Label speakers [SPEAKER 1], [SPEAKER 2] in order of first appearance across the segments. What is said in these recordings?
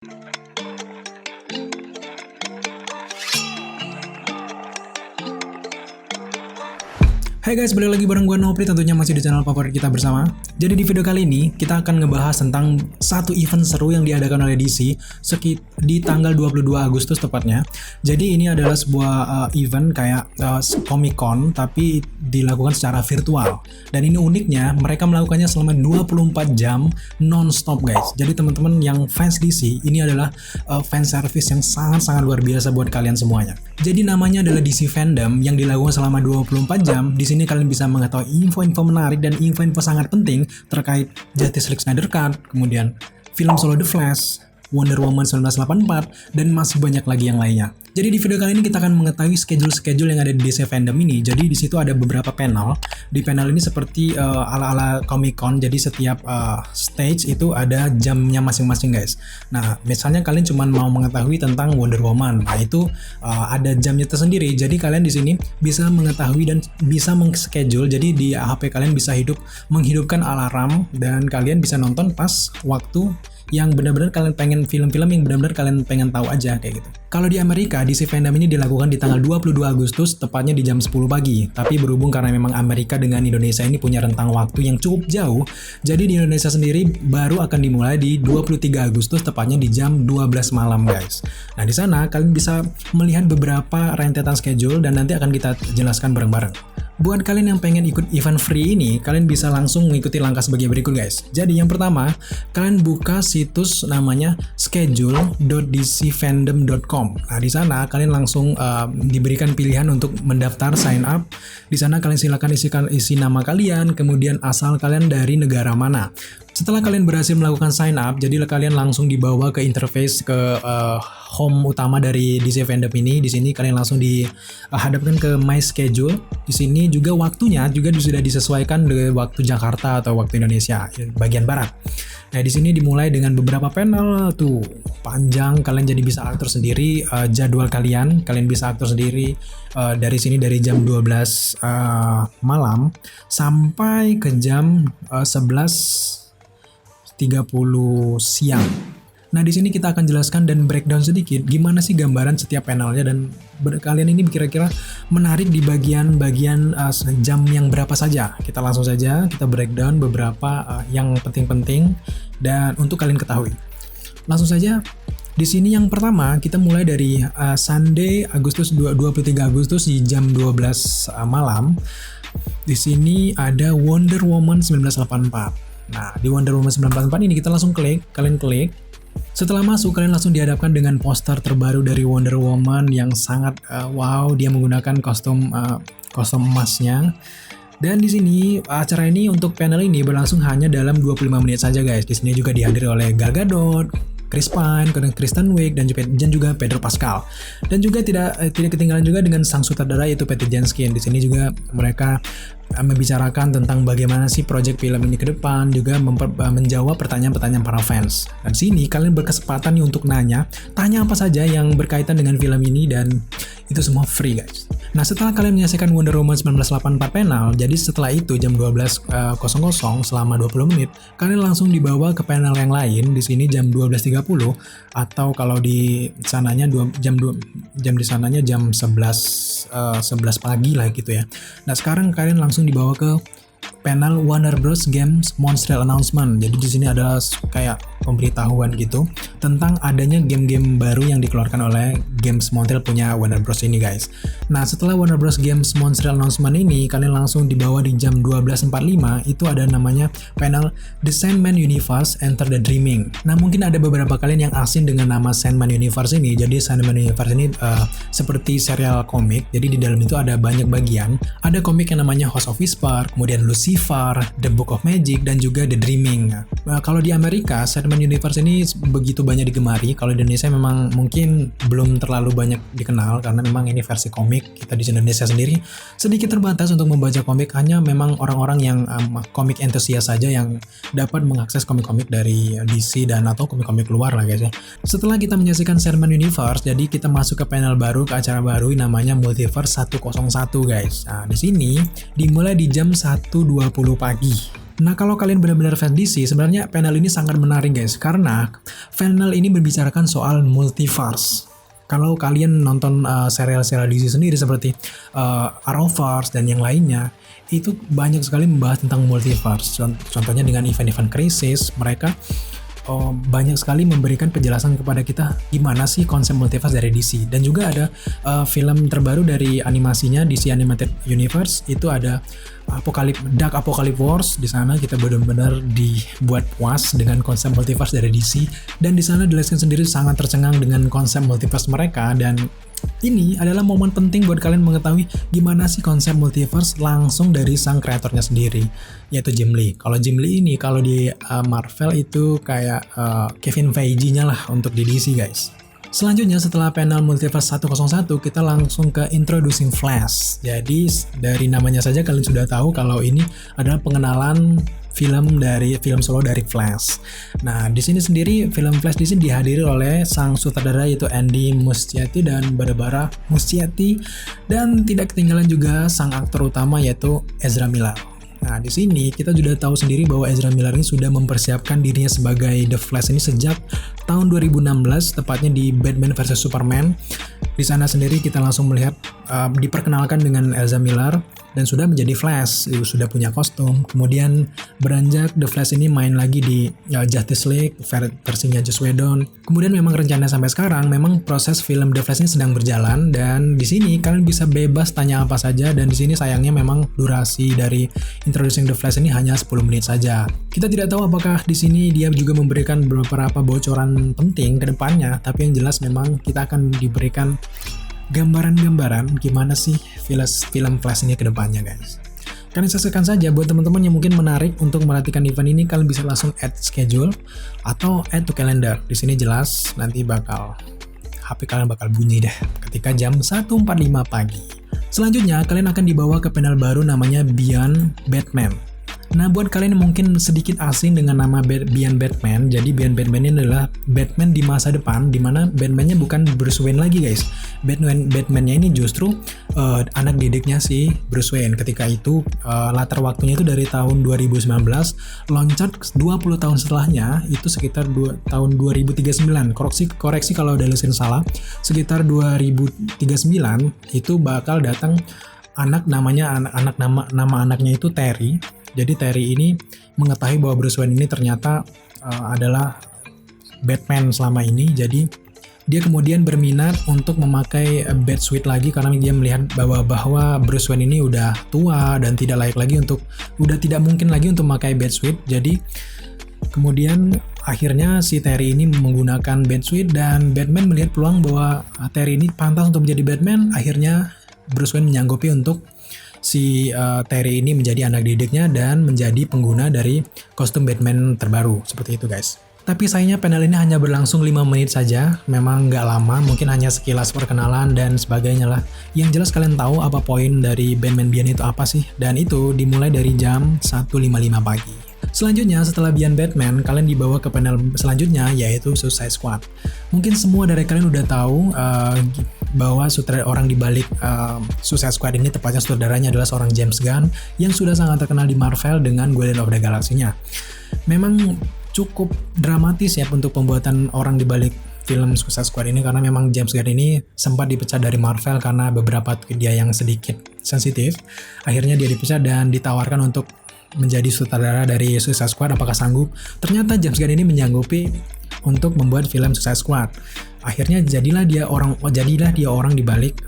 [SPEAKER 1] Hai guys, balik lagi bareng gue Nopri, tentunya masih di channel favorit kita bersama. Jadi di video kali ini kita akan ngebahas tentang satu event seru yang diadakan oleh DC di tanggal 22 Agustus tepatnya. Jadi ini adalah sebuah event kayak Comic Con tapi dilakukan secara virtual. Dan ini uniknya mereka melakukannya selama 24 jam non-stop guys. Jadi teman-teman yang fans DC, ini adalah fan service yang sangat-sangat luar biasa buat kalian semuanya. Jadi namanya adalah DC Fandom yang dilakukan selama 24 jam. Di sini kalian bisa mengetahui info-info menarik dan info-info sangat penting terkait Justice League Snyder Cut, kemudian film solo The Flash, Wonder Woman 1984, dan masih banyak lagi yang lainnya. Jadi di video kali ini kita akan mengetahui schedule yang ada di DC Fandom ini. Jadi di situ ada beberapa panel. Di panel ini seperti ala-ala Comic Con. Jadi setiap stage itu ada jamnya masing-masing guys. Nah, misalnya kalian cuma mau mengetahui tentang Wonder Woman, nah itu ada jamnya tersendiri. Jadi kalian di sini bisa mengetahui dan bisa meng-schedule. Jadi di HP kalian bisa menghidupkan alarm dan kalian bisa nonton pas waktu yang benar-benar kalian pengen, film-film yang benar-benar kalian pengen tahu aja kayak gitu. Kalau di Amerika, DC Fandom ini dilakukan di tanggal 22 Agustus, tepatnya di jam 10 pagi. Tapi berhubung karena memang Amerika dengan Indonesia ini punya rentang waktu yang cukup jauh, jadi di Indonesia sendiri baru akan dimulai di 23 Agustus, tepatnya di jam 12 malam guys. Nah di sana kalian bisa melihat beberapa rentetan schedule dan nanti akan kita jelaskan bareng-bareng. Buat kalian yang pengen ikut event free ini, kalian bisa langsung mengikuti langkah sebagai berikut guys. Jadi yang pertama, kalian buka situs namanya schedule.dcfandom.com. Nah di sana kalian langsung diberikan pilihan untuk mendaftar sign up. Di sana kalian silakan isi nama kalian, kemudian asal kalian dari negara mana. Setelah kalian berhasil melakukan sign up, jadi kalian langsung dibawa ke interface ke home utama dari DC Fandom ini. Di sini kalian langsung dihadapkan ke My Schedule. Di sini juga waktunya juga sudah disesuaikan dengan waktu Jakarta atau waktu Indonesia bagian barat. Nah, di sini dimulai dengan beberapa panel tuh panjang, kalian jadi bisa atur sendiri jadwal kalian bisa atur sendiri dari sini dari jam 12 malam sampai ke jam 11:30 siang. Nah, di sini kita akan jelaskan dan breakdown sedikit gimana sih gambaran setiap panelnya dan kalian ini kira-kira menarik di bagian-bagian jam yang berapa saja. Kita langsung saja kita breakdown beberapa yang penting-penting dan untuk kalian ketahui. Langsung saja. Di sini yang pertama kita mulai dari Sunday 23 Agustus di jam 12 malam. Di sini ada Wonder Woman 1984. Nah, di Wonder Woman 1984 ini kita langsung kalian klik. Setelah masuk, kalian langsung dihadapkan dengan poster terbaru dari Wonder Woman yang sangat wow, dia menggunakan kostum emasnya. Dan di sini acara ini untuk panel ini berlangsung hanya dalam 25 menit saja guys. Di sini juga dihadiri oleh Gal Gadot, Chris Pine, Kristen Wiig, dan juga Pedro Pascal. Dan juga tidak ketinggalan juga dengan sang sutradara yaitu Patty Jenkins. Di sini juga mereka membicarakan tentang bagaimana sih proyek film ini ke depan, juga menjawab pertanyaan-pertanyaan para fans. Dan sini kalian berkesempatan nih untuk tanya apa saja yang berkaitan dengan film ini dan itu semua free guys. Nah, setelah kalian menyaksikan Wonder Woman 1984 panel, jadi setelah itu jam 12.00 selama 20 menit, kalian langsung dibawa ke panel yang lain di sini jam 12.30 atau kalau di sananya jam 11 pagi lah gitu ya. Nah, sekarang kalian langsung dibawa ke panel Warner Bros Games Montreal Announcement. Jadi di sini adalah kayak pemberitahuan gitu tentang adanya game-game baru yang dikeluarkan oleh Games Montreal punya Warner Bros ini guys. Nah, setelah Warner Bros Games Montreal Announcement ini, kalian langsung dibawa di jam 12.45 itu ada namanya panel The Sandman Universe Enter the Dreaming. Nah, mungkin ada beberapa kalian yang asing dengan nama Sandman Universe ini. Jadi Sandman Universe ini seperti serial komik. Jadi di dalam itu ada banyak bagian. Ada komik yang namanya House of Whisper, kemudian Lucifer, The Book of Magic, dan juga The Dreaming. Nah, kalau di Amerika, Sandman Universe ini begitu banyak digemari. Kalau di Indonesia memang mungkin belum terlalu banyak dikenal karena memang ini versi komik. Kita di Indonesia sendiri sedikit terbatas untuk membaca komik. Hanya memang orang-orang yang komik entusias saja yang dapat mengakses komik-komik dari DC dan atau komik-komik luar lah guys ya. Setelah kita menyaksikan Sandman Universe, jadi kita masuk ke panel baru, ke acara baru namanya Multiverse 101 guys. Nah, di sini dimulai di jam 1.20 20 pagi. Nah, kalau kalian benar-benar fans DC, sebenarnya panel ini sangat menarik guys, karena panel ini membicarakan soal multiverse. Kalau kalian nonton serial-serial DC sendiri seperti Arrowverse dan yang lainnya, itu banyak sekali membahas tentang multiverse. Contohnya dengan event-event Crisis, mereka banyak sekali memberikan penjelasan kepada kita gimana sih konsep multiverse dari DC. Dan juga ada film terbaru dari animasinya DC Animated Universe, itu ada Dark Apocalypse Wars. Di sana kita benar-benar dibuat puas dengan konsep multiverse dari DC, dan di sana dijelaskan sendiri sangat tercengang dengan konsep multiverse mereka. Dan ini adalah momen penting buat kalian mengetahui gimana sih konsep multiverse langsung dari sang kreatornya sendiri, yaitu Jim Lee. Kalau Jim Lee ini, kalau di Marvel itu kayak Kevin Feige-nya lah untuk di DC guys. Selanjutnya setelah panel Multiverse 101, kita langsung ke Introducing Flash. Jadi dari namanya saja kalian sudah tahu kalau ini adalah pengenalan film solo dari Flash. Nah, di sini sendiri film Flash di sini dihadiri oleh sang sutradara yaitu Andy Muschietti dan Barbara Muschietti, dan tidak ketinggalan juga sang aktor utama yaitu Ezra Miller. Nah, di sini kita sudah tahu sendiri bahwa Ezra Miller ini sudah mempersiapkan dirinya sebagai The Flash ini sejak tahun 2016, tepatnya di Batman vs Superman. Di sana sendiri kita langsung melihat diperkenalkan dengan Ezra Miller dan sudah menjadi Flash, sudah punya kostum. Kemudian beranjak The Flash ini main lagi di Justice League versinya Joss Whedon. Kemudian memang rencananya sampai sekarang memang proses film The Flash ini sedang berjalan, dan di sini kalian bisa bebas tanya apa saja, dan di sini sayangnya memang durasi dari Introducing The Flash ini hanya 10 menit saja. Kita tidak tahu apakah di sini dia juga memberikan beberapa bocoran penting ke depannya, tapi yang jelas memang kita akan diberikan gambaran-gambaran gimana sih film Flash ini ke depannya guys. Kalian saksikan saja. Buat teman-teman yang mungkin menarik untuk merhatikan event ini, kalian bisa langsung add schedule atau add to calendar. Di sini jelas nanti HP kalian bakal bunyi deh ketika jam 1.45 pagi. Selanjutnya kalian akan dibawa ke panel baru namanya Beyond Batman. Nah, buat kalian yang mungkin sedikit asing dengan nama Beyond Batman, jadi Beyond Batman ini adalah Batman di masa depan, dimana Batman-nya bukan Bruce Wayne lagi guys. Batman-nya ini justru anak didiknya si Bruce Wayne. Ketika itu latar waktunya itu dari tahun 2019, loncat 20 tahun setelahnya itu sekitar tahun 2039. Koreksi kalau ada listening salah. Sekitar 2039 itu bakal datang nama anaknya itu Terry. Jadi Terry ini mengetahui bahwa Bruce Wayne ini ternyata adalah Batman selama ini. Jadi dia kemudian berminat untuk memakai Batsuit lagi karena dia melihat bahwa Bruce Wayne ini udah tua dan tidak mungkin lagi untuk memakai Batsuit. Jadi kemudian akhirnya si Terry ini menggunakan Batsuit, dan Batman melihat peluang bahwa Terry ini pantas untuk menjadi Batman. Akhirnya Bruce Wayne menyanggupi untuk si Terry ini menjadi anak didiknya dan menjadi pengguna dari kostum Batman terbaru. Seperti itu guys. Tapi sayangnya panel ini hanya berlangsung 5 menit saja. Memang nggak lama, mungkin hanya sekilas perkenalan dan sebagainya lah. Yang jelas kalian tahu apa poin dari Batman Beyond itu apa sih. Dan itu dimulai dari jam 1.55 pagi. Selanjutnya setelah Beyond Batman, kalian dibawa ke panel selanjutnya yaitu Suicide Squad. Mungkin semua dari kalian udah tahu bahwa sutradara orang di balik Suicide Squad ini, tepatnya sutradaranya adalah seorang James Gunn yang sudah sangat terkenal di Marvel dengan Guardians of the Galaxy-nya. Memang cukup dramatis ya untuk pembuatan orang di balik film Suicide Squad ini, karena memang James Gunn ini sempat dipecat dari Marvel karena beberapa tweet dia yang sedikit sensitif. Akhirnya dia dipecat dan ditawarkan untuk menjadi sutradara dari Suicide Squad. Apakah sanggup? Ternyata James Gunn ini menyanggupi untuk membuat film Suicide Squad. Akhirnya jadilah dia orang di balik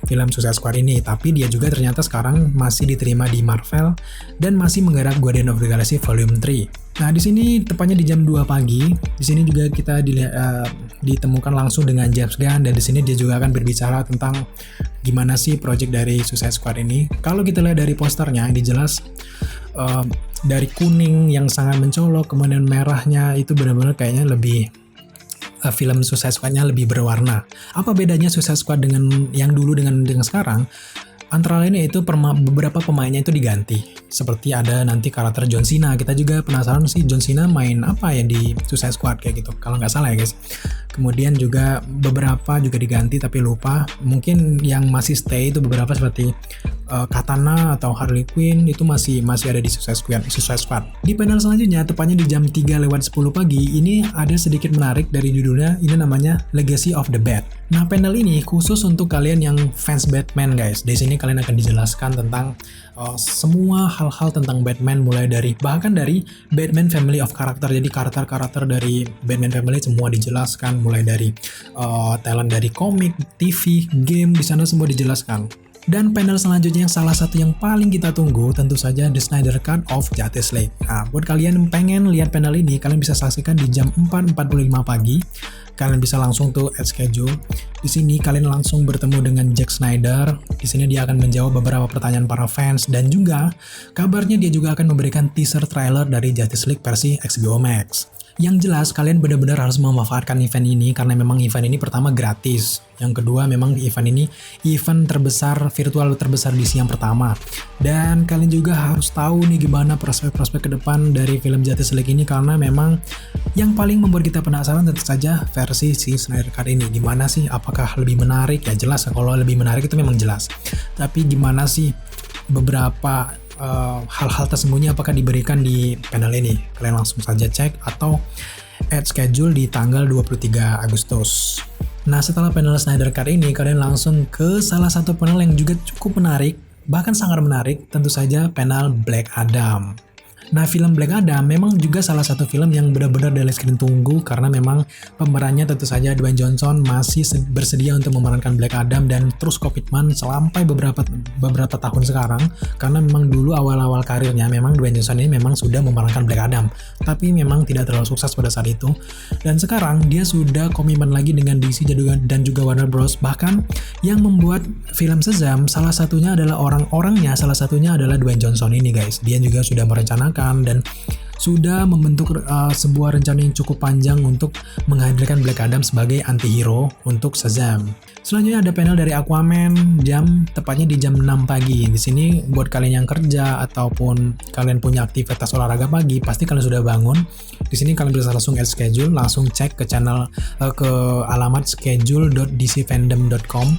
[SPEAKER 1] film Suicide Squad ini. Tapi dia juga ternyata sekarang masih diterima di Marvel dan masih menggarap Guardians of the Galaxy Volume 3. Nah, di sini tepatnya di jam 2 pagi. Di sini juga kita ditemukan langsung dengan James Gunn, dan di sini dia juga akan berbicara tentang gimana sih project dari Suicide Squad ini. Kalau kita lihat dari posternya, ini jelas dari kuning yang sangat mencolok, kemudian merahnya itu benar-benar kayaknya lebih film Suicide Squad-nya lebih berwarna. Apa bedanya Suicide Squad dengan yang dulu dengan sekarang? Antara lainnya itu beberapa pemainnya itu diganti. Seperti ada nanti karakter John Cena. Kita juga penasaran sih John Cena main apa ya di Suicide Squad kayak gitu. Kalau nggak salah ya guys. Kemudian juga beberapa juga diganti tapi lupa. Mungkin yang masih stay itu beberapa seperti Katana atau Harley Quinn itu masih ada di Suicide Squad. Di panel selanjutnya, tepatnya di jam 3:10 pagi, ini ada sedikit menarik dari judulnya, ini namanya Legacy of the Bat. Nah, panel ini khusus untuk kalian yang fans Batman guys. Di sini kalian akan dijelaskan tentang semua hal-hal tentang Batman, mulai dari bahkan dari Batman Family of Character. Jadi karakter-karakter dari Batman Family semua dijelaskan, mulai dari talent dari komik, TV, game, di sana semua dijelaskan. Dan panel selanjutnya yang salah satu yang paling kita tunggu tentu saja The Snyder Cut of Justice League. Nah, buat kalian yang pengen lihat panel ini, kalian bisa saksikan di jam 4:45 pagi. Kalian bisa langsung tuh add schedule. Di sini kalian langsung bertemu dengan Zack Snyder. Di sini dia akan menjawab beberapa pertanyaan para fans, dan juga kabarnya dia juga akan memberikan teaser trailer dari Justice League versi HBO Max. Yang jelas kalian benar-benar harus memanfaatkan event ini, karena memang event ini pertama gratis. Yang kedua, memang event ini event terbesar, virtual terbesar DC yang pertama. Dan kalian juga harus tahu nih gimana prospek-prospek ke depan dari film Justice League ini, karena memang yang paling membuat kita penasaran tentu saja versi si Snyder Cut ini. Gimana sih? Apakah lebih menarik? Ya jelas, kalau lebih menarik itu memang jelas. Tapi gimana sih beberapa hal-hal tersembunyi apakah diberikan di panel ini? Kalian langsung saja cek atau add schedule di tanggal 23 Agustus. Nah, setelah panel Snyder Cut ini, kalian langsung ke salah satu panel yang juga cukup menarik, bahkan sangat menarik, tentu saja panel Black Adam. Nah, film Black Adam memang juga salah satu film yang benar-benar dari screen tunggu, karena memang pemerannya tentu saja Dwayne Johnson masih bersedia untuk memerankan Black Adam dan terus komitmen sampai beberapa tahun sekarang, karena memang dulu awal-awal karirnya memang Dwayne Johnson ini memang sudah memerankan Black Adam, tapi memang tidak terlalu sukses pada saat itu. Dan sekarang dia sudah komitmen lagi dengan DC dan juga Warner Bros. Bahkan yang membuat film Shazam salah satunya adalah salah satunya adalah Dwayne Johnson ini guys. Dia juga sudah merencanakan dan sudah membentuk sebuah rencana yang cukup panjang untuk menghadirkan Black Adam sebagai anti-hero untuk Shazam. Selanjutnya ada panel dari Aquaman tepatnya di jam 6 pagi. Di sini buat kalian yang kerja ataupun kalian punya aktivitas olahraga pagi, pasti kalian sudah bangun. Di sini kalian bisa langsung add schedule, langsung cek ke channel ke alamat schedule.dcfandom.com.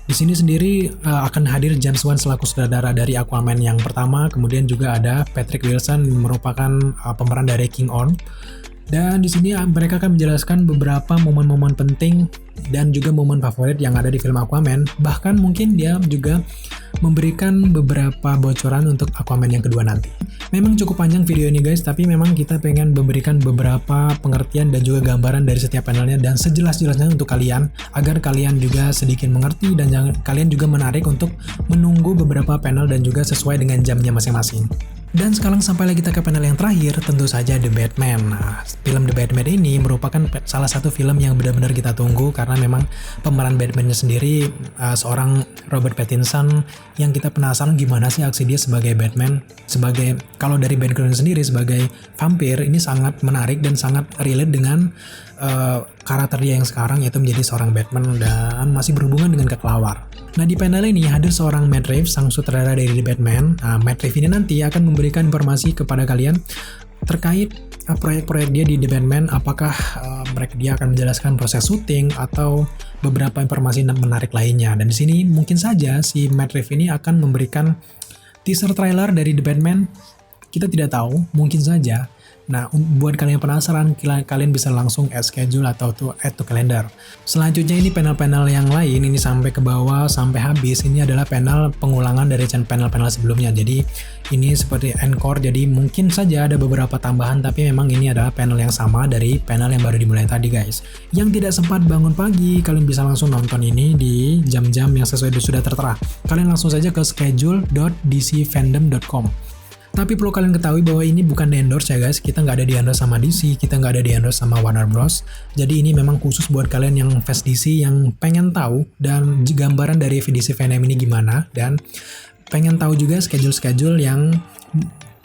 [SPEAKER 1] Di sini sendiri akan hadir James Wan selaku sutradara dari Aquaman yang pertama, kemudian juga ada Patrick Wilson merupakan pemeran dari King Orm. Dan di sini mereka akan menjelaskan beberapa momen-momen penting dan juga momen favorit yang ada di film Aquaman. Bahkan mungkin dia juga memberikan beberapa bocoran untuk Aquaman yang kedua nanti. Memang cukup panjang video ini guys, tapi memang kita pengen memberikan beberapa pengertian dan juga gambaran dari setiap panelnya dan sejelas-jelasnya untuk kalian, agar kalian juga sedikit mengerti dan kalian juga menarik untuk menunggu beberapa panel dan juga sesuai dengan jamnya masing-masing. Dan sekarang sampai lagi kita ke panel yang terakhir, tentu saja The Batman. Nah, film The Batman ini merupakan salah satu film yang benar-benar kita tunggu, karena memang pemeran Batman-nya sendiri seorang Robert Pattinson, yang kita penasaran gimana sih aksi dia sebagai Batman. Kalau dari background sendiri sebagai vampir, ini sangat menarik dan sangat relate dengan karakter dia yang sekarang, yaitu menjadi seorang Batman dan masih berhubungan dengan kelelawar. Nah, di panel ini hadir seorang Matt Reeves, sang sutradara dari The Batman. Nah, Matt Reeves ini nanti akan memberikan informasi kepada kalian terkait proyek-proyek dia di The Batman, apakah dia akan menjelaskan proses syuting atau beberapa informasi menarik lainnya. Dan di sini mungkin saja si Matt Reeves ini akan memberikan teaser trailer dari The Batman. Kita tidak tahu, mungkin saja. Nah, buat kalian yang penasaran, kalian bisa langsung add schedule atau add to calendar. Selanjutnya ini panel-panel yang lain, ini sampai ke bawah, sampai habis. Ini adalah panel pengulangan dari panel-panel sebelumnya. Jadi ini seperti encore, jadi mungkin saja ada beberapa tambahan, tapi memang ini adalah panel yang sama dari panel yang baru dimulai tadi guys. Yang tidak sempat bangun pagi, kalian bisa langsung nonton ini di jam-jam yang sudah tertera. Kalian langsung saja ke schedule.dcfandom.com. Tapi perlu kalian ketahui bahwa ini bukan di-endorse ya guys, kita nggak ada di-endorse sama DC, kita nggak ada di-endorse sama Warner Bros. Jadi ini memang khusus buat kalian yang fans DC yang pengen tahu dan gambaran dari DC fandom ini gimana, dan pengen tahu juga schedule-schedule yang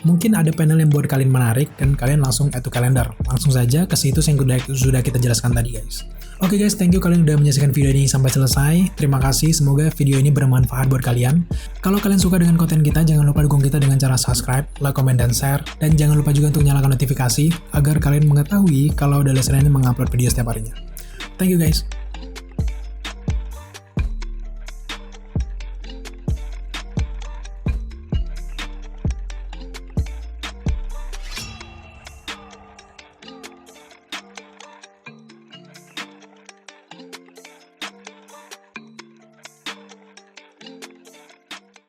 [SPEAKER 1] mungkin ada panel yang buat kalian menarik, dan kalian langsung add to calendar. Langsung saja ke situs yang sudah kita jelaskan tadi guys. Oke guys, thank you kalian udah menyaksikan video ini sampai selesai. Terima kasih, semoga video ini bermanfaat buat kalian. Kalau kalian suka dengan konten kita, jangan lupa dukung kita dengan cara subscribe, like, comment, dan share. Dan jangan lupa juga untuk nyalakan notifikasi, agar kalian mengetahui kalau Dallas Rani mengupload video setiap harinya. Thank you guys.